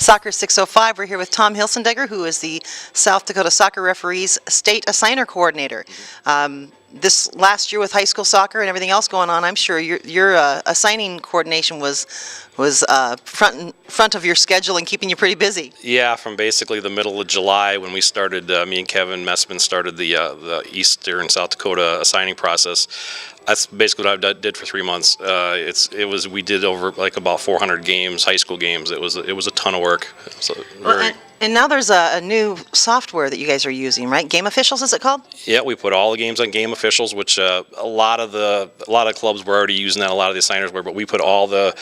Soccer 605. We're here with Tom Hilsendeger, who is the South Dakota Soccer Referees State Assigner Coordinator. This last year with high school soccer and everything else going on, I'm sure your assigning coordination was front of your schedule and keeping you pretty busy. Yeah, from basically the middle of July when we started, me and Kevin Messman started the Eastern South Dakota assigning process. That's basically what I did for 3 months. We did over like about 400 games, high school games. It was a ton of work. And now there's a new software that you guys are using, right? Game Officials, is it called? Yeah, we put all the games on Game Officials, which a lot of clubs were already using that. A lot of the assigners were, but we put all the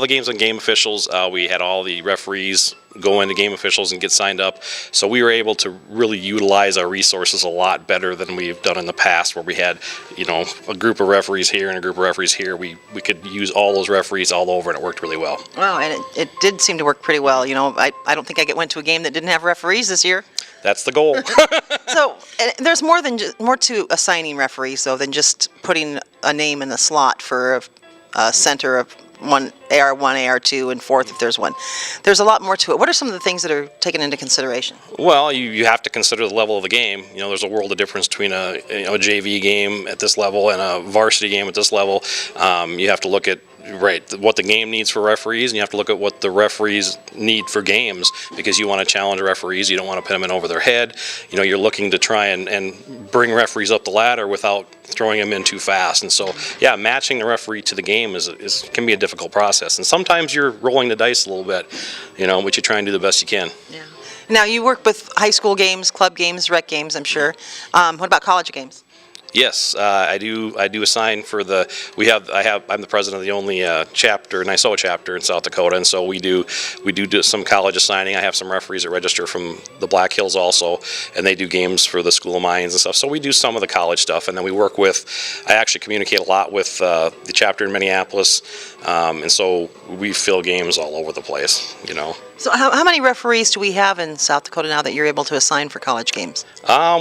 games on Game Officials. We had all the referees go into Game Officials and get signed up. So we were able to really utilize our resources a lot better than we've done in the past, where we had, a group of referees here and a group of referees here. We could use all those referees all over, and it worked really well. Wow, and it did seem to work pretty well. I don't think I went to a game that didn't have referees this year. That's the goal. So there's more to assigning referees, though, than just putting a name in the slot for a center of AR1, AR2, and fourth if there's one. There's a lot more to it. What are some of the things that are taken into consideration? Well, you have to consider the level of the game. There's a world of difference between a JV game at this level and a varsity game at this level. You have to look at what the game needs for referees, and you have to look at what the referees need for games, because you want to challenge referees. You don't want to put them in over their head. You're looking to try and bring referees up the ladder without throwing them in too fast. And so, yeah, matching the referee to the game can be a difficult process. And sometimes you're rolling the dice a little bit, but you try and do the best you can. Yeah. Now, you work with high school games, club games, rec games, I'm sure. What about college games? Yes, I do assign for I'm the president of the only chapter, NYSOA chapter in South Dakota, and so we do some college assigning. I have some referees that register from the Black Hills also, and they do games for the School of Mines and stuff. So we do some of the college stuff, and then I actually communicate a lot with the chapter in Minneapolis, and so we fill games all over the place, So how many referees do we have in South Dakota now that you're able to assign for college games?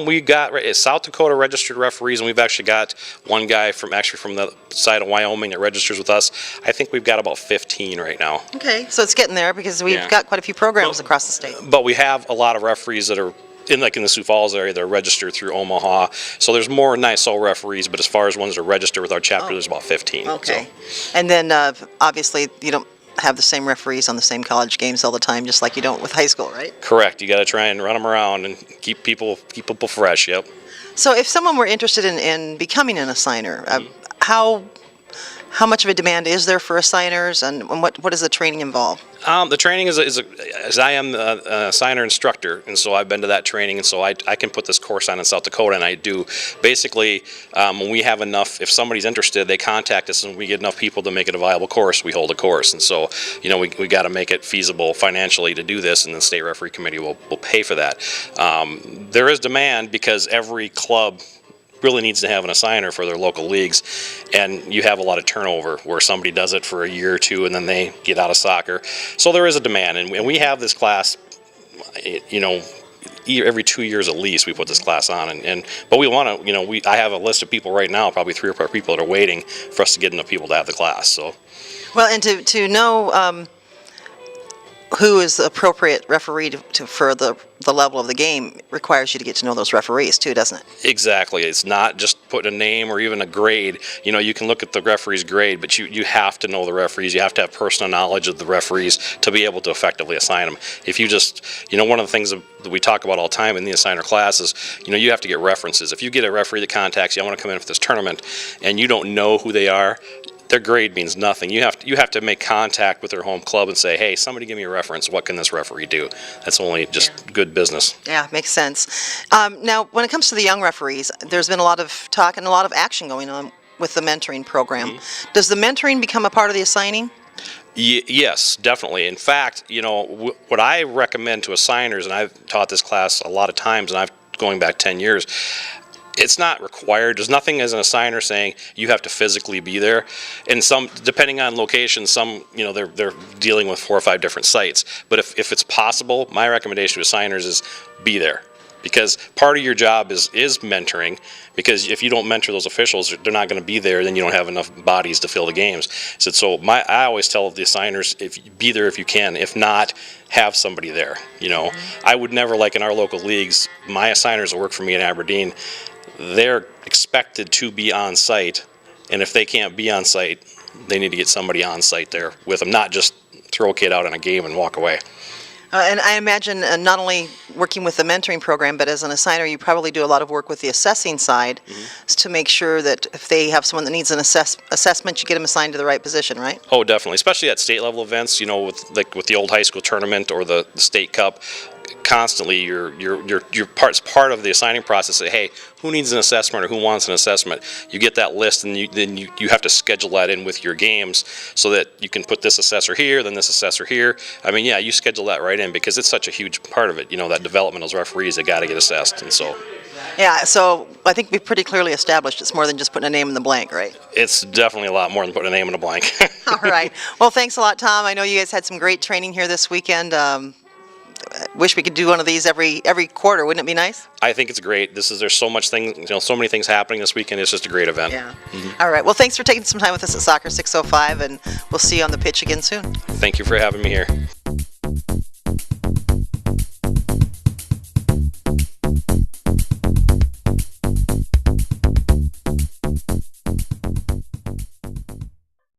We got South Dakota registered referees, and we've actually got one guy from the side of Wyoming that registers with us. I think we've got about 15 right now. Okay, so it's getting there, because we've got quite a few programs across the state. But we have a lot of referees that are in the Sioux Falls area. They're registered through Omaha. So there's more NYSOA referees, but as far as ones that are registered with our chapter, there's about 15. Okay. So. And then obviously you don't have the same referees on the same college games all the time, just like you don't with high school, right? Correct. You got to try and run them around and keep people fresh. Yep. So if someone were interested in becoming an assigner, how much of a demand is there for assigners, and what does the training involve? The training is I am an assigner instructor, and so I've been to that training, and so I can put this course on in South Dakota, and I do. Basically, when we have enough, if somebody's interested, they contact us, and we get enough people to make it a viable course, we hold a course. And so, we got to make it feasible financially to do this, and the state referee committee will pay for that. There is demand because every club really needs to have an assigner for their local leagues, and you have a lot of turnover where somebody does it for a year or two and then they get out of soccer. So there is a demand, and we have this class, every 2 years at least we put this class on, but we want to, I have a list of people right now, probably 3 or 4 people that are waiting for us to get enough people to have the class. So, well, and to know who is the appropriate referee for the level of the game requires you to get to know those referees too, doesn't it? Exactly. It's not just putting a name or even a grade. You can look at the referee's grade, but you have to know the referees. You have to have personal knowledge of the referees to be able to effectively assign them. If you just, one of the things that we talk about all the time in the assigner class is, you have to get references. If you get a referee that contacts you, I want to come in for this tournament, and you don't know who they are, their grade means nothing. You have to make contact with their home club and say, hey, somebody give me a reference. What can this referee do? That's only just good business. Yeah, makes sense. Now, when it comes to the young referees, there's been a lot of talk and a lot of action going on with the mentoring program. Mm-hmm. Does the mentoring become a part of the assigning? Yes, definitely. In fact, what I recommend to assigners, and I've taught this class a lot of times, and going back 10 years, it's not required. There's nothing as an assigner saying you have to physically be there. And some, depending on location, some, they're dealing with 4 or 5 different sites. But if it's possible, my recommendation to assigners is be there. because part of your job is mentoring, because if you don't mentor those officials, they're not going to be there, then you don't have enough bodies to fill the games. So I always tell the assigners, if you be there if you can. If not, have somebody there. You know, I would never, like in our local leagues, my assigners that work for me in Aberdeen, they're expected to be on site, and if they can't be on site, they need to get somebody on site there with them, not just throw a kid out in a game and walk away. And I imagine not only working with the mentoring program, but as an assigner, you probably do a lot of work with the assessing side to make sure that if they have someone that needs an assessment, you get them assigned to the right position, right? Oh, definitely, especially at state level events. You know, with the old high school tournament or the state cup. Constantly, your part of the assigning process. Say, hey, who needs an assessment or who wants an assessment? You get that list, and then you have to schedule that in with your games so that you can put this assessor here, then this assessor here. I mean, yeah, you schedule that right in because it's such a huge part of it. You know, that development of those referees, they got to get assessed, and so. Yeah, so I think we've pretty clearly established it's more than just putting a name in the blank, right? It's definitely a lot more than putting a name in a blank. All right. Well, thanks a lot, Tom. I know you guys had some great training here this weekend. Wish we could do one of these every quarter. Wouldn't it be nice? I think it's great. There's so much things, you know, so many things happening this weekend. It's just a great event. Yeah. All right. Well, thanks for taking some time with us at Soccer 605, and we'll see you on the pitch again soon. Thank you for having me here.